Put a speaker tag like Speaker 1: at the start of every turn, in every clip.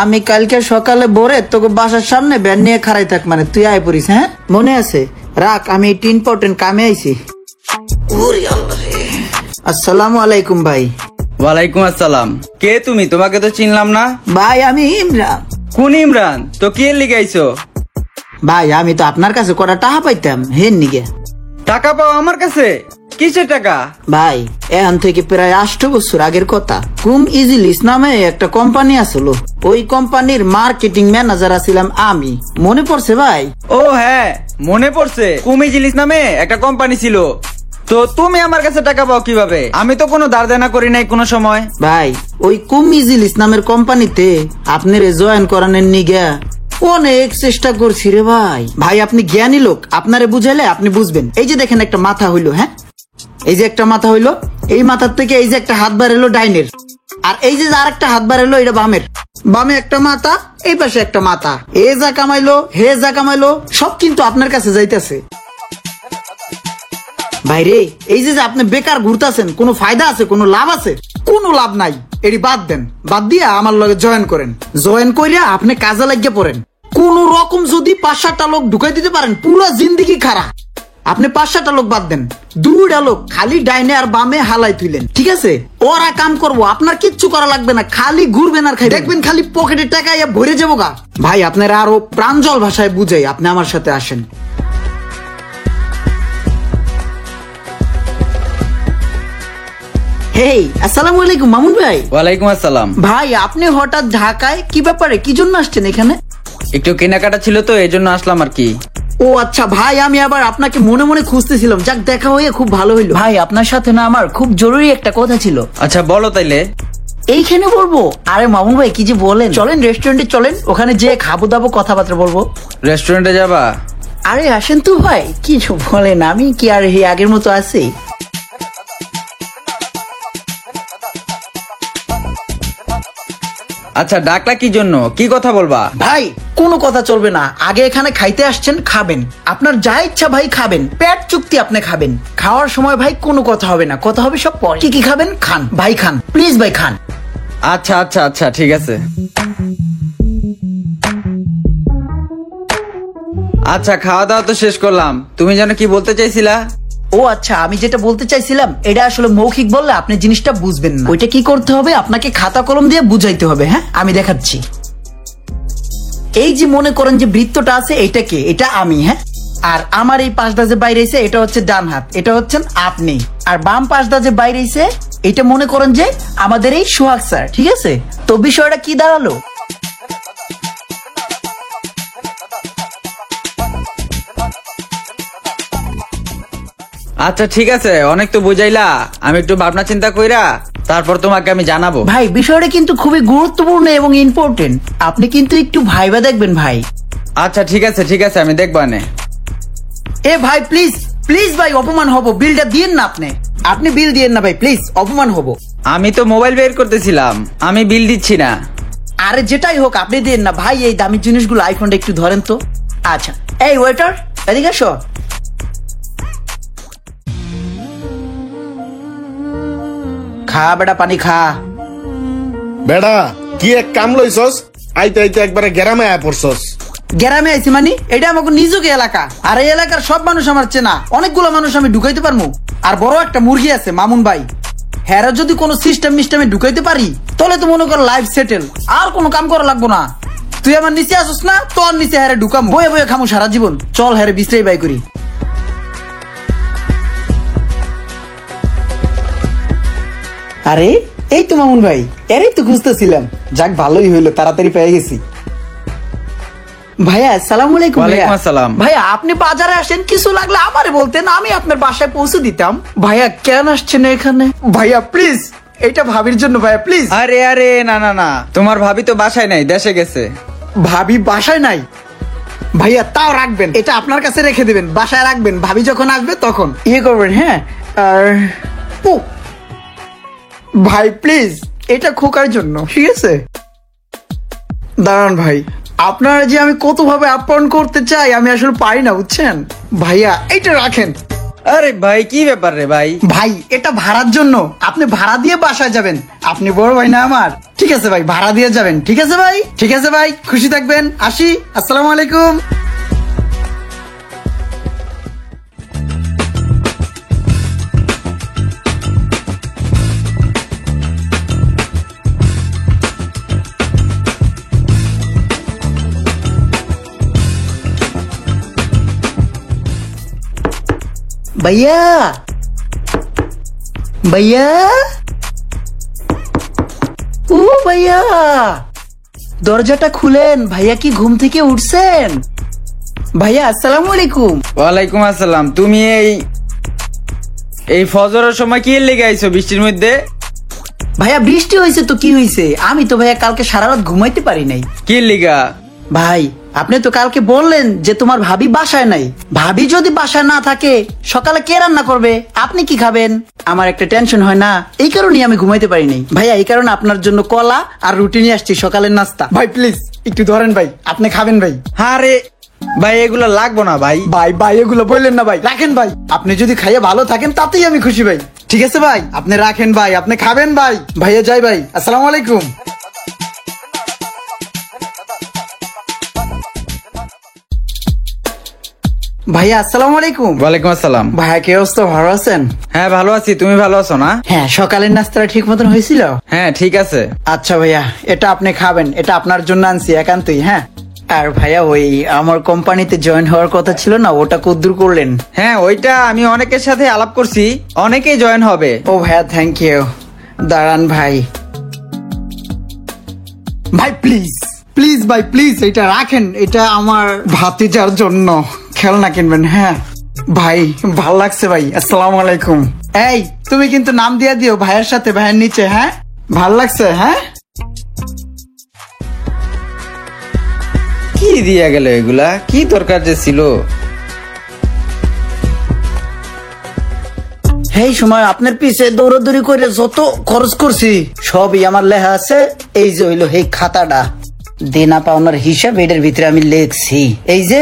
Speaker 1: আমি কালকে সকালে ভোরে তোকে বাসার সামনে ব্যান নিয়ে খাড়াই থাক, মানে তুই আয় পড়িস। হ্যাঁ মনে আছে? রাখ, আমি একটু ইম্পর্টেন্ট কামে আইছি। আসসালামু আলাইকুম ভাই।
Speaker 2: ওয়ালাইকুম আসসালাম। কে তুমি? তোমাকে তো চিনলাম না।
Speaker 1: ভাই আমি ইমরান।
Speaker 2: কোন ইমরান? তো কে লিগাইছো?
Speaker 1: ভাই আমি তো আপনার কাছে কটা টাকা পাইতাম, হেন নিগে।
Speaker 2: টাকা পাও আমার কাছে? কিসের টাকা?
Speaker 1: ভাই এখন থেকে প্রায় 8 বছর আগের কথা, কুম ইজিলিস নামে একটা কোম্পানি আসলো। ওই কোম্পানির মার্কেটিং ম্যানেজার ছিলাম আমি। মনে পড়ছে ভাই?
Speaker 2: ও হ্যাঁ, মনে পড়ছে। কুমিজিলিস নামে একটা কোম্পানি ছিল। তো তুমি আমার কাছে টাকা পাও কিভাবে? আমি তো কোনো ধার দেনা করি নাই কোনো সময়।
Speaker 1: ভাই ওই কুম ইজিলিস নামের কোম্পানিতে আপনার জয়েন করানোর নিগা অনেক চেষ্টা করছি রে ভাই। ভাই আপনি জ্ঞানী লোক, আপনারে বুঝাইলে আপনি বুঝবেন। এই যে দেখেন একটা মাথা হইলো, হ্যাঁ এই যে একটা মাথা হইলো, এই মাথার থেকে এই যে একটা হাত বার এলো ডাইনের, আর এই যে আর একটা হাত বার এলো এটা বামের। বামে একটা মাথা, এই পাশে একটা মাথা। এ যা কামাইলো হে যা কামাইলো সব কিন্তু আপনার কাছে যাইতেছে। ভাইরে এই যে আপনি বেকার ঘুরতেছেন, কোনো ফায়দা আছে? কোনো লাভ আছে? কোনো লাভ নাই। এটি বাদ দেন, বাদ দিয়া আমার লগে জয়েন করেন। জয়েন করিয়া আপনি কাজে লাগিয়ে পড়েন। কোন রকম যদি 5-7টা লোক ঢুকাই দিতে পারেন, পুরো জিন্দিগি খারাপ। আপনি 5-7টা লোক বাদ দেন, 2টা লোক খালি ডাইনে আর বামে হালাই তুইলেন, ঠিক আছে? ওরা কাম করবো, আপনার কিচ্ছু করা লাগবে না। খালি ঘুরবেন আর খাই দেখবেন, খালি পকেটে টাকা ভরে যাবো গা। ভাই আপনারা আরো প্রাঞ্জল ভাষায় বুঝাই, আপনি আমার সাথে আসেন। হেই আসসালামু আলাইকুম মামুন ভাই।
Speaker 2: ওয়ালাইকুম আসসালাম।
Speaker 1: ভাই আপনি হঠাৎ ঢাকায় কি ব্যাপারে, কি জন্য আসছেন এখানে?
Speaker 2: একটু কেনাকাটা ছিল তো এই জন্য আসলাম আর কি।
Speaker 1: ও আচ্ছা ভাই, আমি আবার আপনাকে মনে মনে খুঁজতেছিলাম। যাক দেখা হয়ে খুব ভালো হইলো। ভাই আপনার সাথে না আমার খুব জরুরি একটা কথা ছিল।
Speaker 2: আচ্ছা বলো তাইলে।
Speaker 1: এইখানে বলবো? আরে মামুন ভাই কি যে বলেন, চলেন রেস্টুরেন্টে চলেন, ওখানে যেয়ে খাবো দাবো, কথাবার্তা বলবো।
Speaker 2: রেস্টুরেন্টে যাবা?
Speaker 1: আরে আসেন তো ভাই, কিছু বলেন, আমি কি আর আগের মতো আছি?
Speaker 2: আচ্ছা ডাকলা কি জন্য, কি কথা বলবা?
Speaker 1: ভাই কোনো কথা চলবে না, আগে এখানে খাইতে আসছেন, খাবেন। আপনার যা ইচ্ছা ভাই খাবেন, পেট চুক্তি আপনি খাবেন। খাওয়ার সময় ভাই কোনো কথা হবে না, কথা হবে সব পরে। কি খাবেন খান ভাই, খান প্লিজ ভাই খান।
Speaker 2: আচ্ছা আচ্ছা আচ্ছা ঠিক আছে। আচ্ছা খাওয়া দাওয়া তো শেষ করলাম, তুমি যেন কি বলতে চাইছিলা?
Speaker 1: ও আচ্ছা, আমি যেটা বলতে চাইছিলাম এটা আসলে মৌখিক বললে আপনি জিনিসটা বুঝবেন না। ওইটা কি করতে হবে, আপনাকে খাতা কলম দিয়ে বুঝাইতে হবে। হ্যাঁ আমি দেখাচ্ছি। এই যে মনে করেন যে বৃত্তটা আছে, এটা কে? এটা আমি। হ্যাঁ আর আমার এই পাশটা যে বাইরে এসে এটা হচ্ছে ডান হাত, এটা হচ্ছেন আপনি। আর বাম পাশটা যে বাইরে এসে এটা মনে করেন যে আমাদের এই সোহাগ স্যার, ঠিক আছে? তো বিষয়টা কি দাঁড়ালো?
Speaker 2: আচ্ছা ঠিক আছে, অনেক তো বুঝাইলা, আমি একটু ভাবনা চিন্তা কইরা তারপর তোমাকে আমি জানাবো।
Speaker 1: ভাই বিষয়টা কিন্তু খুবই গুরুত্বপূর্ণ এবং ইম্পর্টেন্ট, আপনি কিন্তু একটু ভাইবা দেখবেন ভাই।
Speaker 2: আচ্ছা ঠিক আছে ঠিক আছে, আমি দেখবো নে।
Speaker 1: এ ভাই প্লিজ প্লিজ ভাই, অপমান হবো, বিলটা দিয়েন না। আপনি বিল দিয়েন না ভাই প্লিজ, অপমান হবো।
Speaker 2: আমি তো মোবাইল বের করতেছিলাম, আমি বিল দিচ্ছি না।
Speaker 1: আরে যেটাই হোক আপনি দিন না ভাই, এই দামি জিনিসগুলো, আইফোনটা একটু ধরেন তো। আচ্ছা এই ওয়েটার এদিকে আসো। খা বেটা, পানি খা।
Speaker 3: বেড়া কি এক কাম লইছস, আইতে আইতে একবারে গ্রামে আয়া পড়ছস।
Speaker 1: গ্রামে আইছি মানে এটা আমাকে নিজকে এলাকা, আর এই এলাকার সব মানুষ আমার চেনা। অনেকগুলো মানুষ আমি ঢুকাইতে পারবো। আর বড় একটা মুরগি আছে মামুন ভাই, হ্যাঁ যদি কোনো সিস্টেম মিস্টেমে ঢুকাইতে পারি তাহলে তো মনে কর লাইফ সেটেল, আর কোনো কাম করা লাগবো না। তুই আমার নিচে আসস না, তোর নিচে হ্যারে ঢুকাম, বয়ে বয়ে খামু সারা জীবন। চল হ্যারে বিশ্রাই বাই করি। আরে এই তো মামুন ভাই, এরই তো খুঁজতেছিলাম। যাক ভালোই হইলো, তাড়াতাড়ি পেয়ে গেছি। ভাইয়া আসসালামু আলাইকুম।
Speaker 2: ওয়ালাইকুম আসসালাম।
Speaker 1: ভাইয়া আপনি বাজারে আসেন, কিছু লাগলে আমারে বলতেন, আমি আপনার বাসায় পৌঁছে দিতাম। ভাইয়া কেন আসছেন এখানে? ভাইয়া প্লিজ, এটা ভাবির জন্য ভাইয়া প্লিজ।
Speaker 2: আরে আরে না না না, তোমার ভাবি তো বাসায় নাই, দেশে গেছে।
Speaker 1: ভাবি বাসায় নাই? ভাইয়া তাও রাখবেন, এটা আপনার কাছে রেখে দিবেন, বাসায় রাখবেন, ভাবি যখন আসবে তখন ইয়ে করবেন। হ্যাঁ আর ভাই প্লিজ, এটা খোকার জন্য, ঠিক আছে? দাঁড়ান ভাই, আপনারা যে আমি কত ভাবে আপ্যায়ন করতে চাই আমি আসলে পারি না, বুঝছেন? ভাইয়া এইটা রাখেন।
Speaker 2: আরে ভাই কি ব্যাপার রে ভাই?
Speaker 1: ভাই এটা ভাড়ার জন্য, আপনি ভাড়া দিয়ে বাসায় যাবেন। আপনি বড় ভাই না আমার? ঠিক আছে ভাই, ভাড়া দিয়ে যাবেন। ঠিক আছে ভাই, ঠিক আছে ভাই, খুশি থাকবেন। আসি, আসসালামু আলাইকুম। ভাইয়া, ভাইয়া, ও ভাইয়া, দরজাটা খুলেন। ভাইয়া কি ঘুম থেকে উঠছেন? ভাইয়া আসসালামু আলাইকুম।
Speaker 2: ওয়ালাইকুম আসসালাম। তুমি এই ফজরের সময় কি লেগে আইছো বৃষ্টির মধ্যে?
Speaker 1: ভাইয়া বৃষ্টি হয়েছে তো কি হয়েছে, আমি তো ভাইয়া কালকে সারা রাত ঘুমাইতে পারি নাই।
Speaker 2: কি লিগা?
Speaker 1: ভাই আপনি তো কালকে বললেন যে তোমার ভাবি বাসায় নাই। ভাবি যদি বাসায় না থাকে সকালে কে রান্না করবে, আপনি কি খাবেন? আমার একটা টেনশন হয় না, এই কারণেই আমি ঘুমাইতে পারি নাই। ভাইয়া এই কারণে আপনার জন্য কলা আর রুটি নিয়ে আসছি, সকালের নাস্তা। ভাই প্লিজ একটু ধরেন ভাই, আপনি খাবেন ভাই।
Speaker 2: আরে ভাই এগুলো লাগবো না ভাই।
Speaker 1: ভাই ভাই এগুলো বললেন না ভাই, রাখেন ভাই। আপনি যদি খাইয়ে ভালো থাকেন তাতেই আমি খুশি ভাই। ঠিক আছে ভাই, আপনি রাখেন ভাই, আপনি খাবেন ভাই। ভাইয়া যাই ভাই, আসসালামু আলাইকুম। ভাইয়া আসসালামু আলাইকুম।
Speaker 2: ওয়ালাইকুম আসসালাম।
Speaker 1: ভাইয়া কি অবস্থা, ভালো আছেন?
Speaker 2: হ্যাঁ ভালো আছি, তুমি ভালো আছো না?
Speaker 1: হ্যাঁ, সকালের নাস্তাটা ঠিক মতন হয়েছিল?
Speaker 2: হ্যাঁ ঠিক আছে।
Speaker 1: আচ্ছা ভাইয়া, এটা আপনি খাবেন, এটা আপনার জন্য আনছি একান্তই। হ্যাঁ, আর ভাইয়া ওই আমার কোম্পানিতে জয়েন হওয়ার কথা ছিল না, ওটা কদ্দুর করলেন?
Speaker 2: হ্যাঁ ওইটা আমি অনেকের সাথে আলাপ করছি, অনেকেই জয়েন হবে।
Speaker 1: ও ভাইয়া থ্যাংক ইউ। দাঁড়ান ভাই, ভাই প্লিজ প্লিজ ভাই প্লিজ এটা রাখেন, এটা আমার ভাতিজার জন্য খেলনা কিনবেন। হ্যাঁ ভাই, ভাল লাগছে ভাই। আসসালামু আলাইকুম। এই তুমি কিন্তু নাম দিয়ে দিও ভাইয়ের সাথে, ভাইয়ের নিচে। হ্যাঁ ভাল লাগছে। হ্যাঁ
Speaker 2: কি দিয়া গেল এগুলা, কি দরকার যে ছিল?
Speaker 1: এই সময় আপনার পিছে দৌড়াদৌড়ি করে যত খরচ করছি সবই আমার লেখা আছে। এই যে হইলো এই খাতাটা, দেনা পাওনার হিসাব এটার ভিতরে আমি লিখছি। এই যে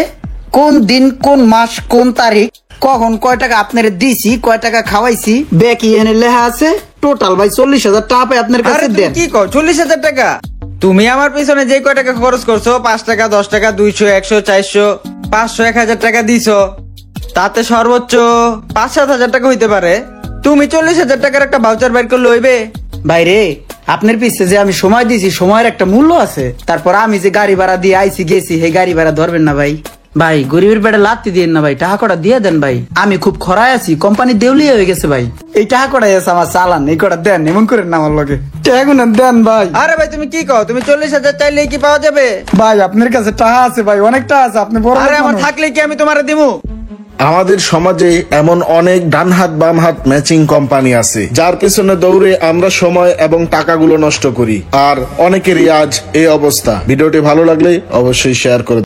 Speaker 1: কোন দিন, কোন মাস, কোন তারিখ, কখন কয় টাকা আপনারে দিছি, কয় টাকা খাওয়াইছি, ব্যাকি এখানে লেখা আছে। টোটাল ভাই 40,000 টাকা পাই আপনার
Speaker 2: আরে
Speaker 1: কাছে
Speaker 2: তুমি
Speaker 1: দেন।
Speaker 2: কি কও, 40,000 টাকা? তুমি আমার পিছনে যে কয় টাকা খরচ করছো, 5 টাকা, 10 টাকা, 200, 100, 400, 500, 1000 টাকা দিছো, তাতে সর্বোচ্চ 5-7 হাজার টাকা হইতে পারে। তুমি 40,000 টাকার একটা ভাউচার বের করলে হইবে?
Speaker 1: ভাইরে আপনার পিছে যে আমি সময় দিছি, সময়ের একটা মূল্য আছে। তারপর আমি যে গাড়ি ভাড়া দিয়ে আইছি গেছি, এই গাড়ি ভাড়া ধরবেন না ভাই। ভাই গরিবের পেটে লাত্তি দিয়েন না ভাই, টাকা কটা দিয়ে দেন ভাই। আমি খুব খরায় আছি, কোম্পানি দেউলিয়া হয়ে গেছে ভাই। এই টাকা কটাই আছে আমার চালান, এই কটা দেন, এমন করেন না আমার লগে। টাকা দেন ভাই।
Speaker 2: আরে ভাই তুমি কি কও, তুমি 40,000 চাইলেই কি পাওয়া যাবে?
Speaker 1: ভাই আপনার কাছে টাকা আছে ভাই, অনেক টাকা আছে, আপনি বড়
Speaker 2: আরে
Speaker 1: লোক
Speaker 2: আমার
Speaker 1: মানুষ।
Speaker 2: থাকলে কি আমি তোমারে দিমু?
Speaker 3: আমাদের সমাজে এমন অনেক ডান হাত বাম হাত ম্যাচিং কোম্পানি আছে, যার পেছনে দৌড়ে আমরা সময় এবং টাকাগুলো নষ্ট করি, আর অনেকেরই আজ এই অবস্থা। ভিডিওটি ভালো লাগলে অবশ্যই শেয়ার করে